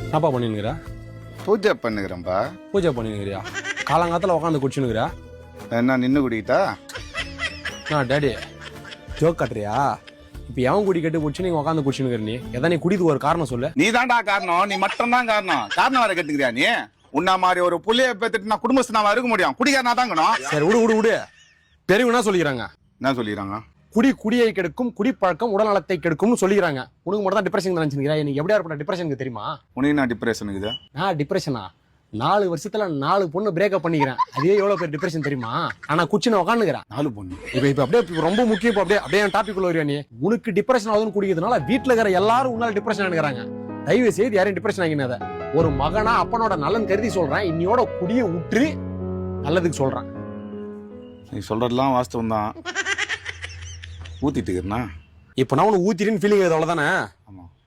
என்னப்பா பண்ணினுங்கிற? பூஜை பண்ணுகிறேன்பா. பூஜை பண்ணினுங்கிறியா? காலங்காத்தில் உட்காந்து குடிச்சுனுங்கிற? என்ன நின்று குடிக்கிட்டா? நான் டேடி ஜோக் கட்டுறியா? இப்போ எவன் குடி கட்டு குடிச்சு நீங்க உட்காந்து குடிச்சுனுங்கிற? நீ எதா நீ குடிது ஒரு காரணம் சொல்லு. நீ தான்டா காரணம், நீ மட்டும் தான் காரணம். காரணம் வேற கேட்டுக்கிறியா நீ? உன்ன மாதிரி ஒரு புள்ளைய பெத்துட்டு நான் குடும்பஸ்தனாவா இருக்க முடியும்? குடிக்காரனா தாங்கணும். சரி விடு விடு விடு. பெரியவனா சொல்லிக்கிறாங்க. என்ன சொல்லிடுறாங்க? குடியை கெடுக்கும், குடிப்பழக்கம் உடல் நலத்தை கெடுக்கும்னு சொல்லிக்கிறாங்க. உனக்கு மட்டும் தான் டிப்ரெஷன் நினைச்சுக்கிறேன். எனக்கு எப்படியா இருப்ப டிப்ரெஷனுக்கு தெரியுமா? உனக்கு நான் டிப்ரெஷன் இருக்குது. நான் டிப்ரெஷனா? 4 வருஷத்துல 4 பொண்ணு பிரேக்கப் பண்ணிக்கிறேன். அதே எவ்வளவு பேர் டிப்ரெஷன் தெரியுமா? ஆனா குச்சின உட்காந்துக்கிறேன் 4 பொண்ணு. இப்ப அப்படியே ரொம்ப முக்கியம். இப்ப அப்படியே டாபிக் உள்ள வருவா நீ. உனக்கு டிப்ரெஷன் ஆகுதுன்னு குடிக்கிறதுனால வீட்டுல இருக்கிற எல்லாரும் உன்னால டிப்ரெஷன் ஆகிறாங்க. தயவு செய்து யாரையும் டிப்ரெஷன் ஆகினத ஒரு மகனா அப்பனோட நலன் கருதி சொல்றேன். இன்னையோட குடியை விட்டு நல்லதுக்கு சொல்றேன். நீ சொல்றதெல்லாம் வாஸ்தவம் தான். ஊத்திட்டு இருக்கிறனா? இப்ப நான் உனக்கு ஊத்திட்டுன்னு ஃபீலிங் அவ்வளவுதானே? ஆமா.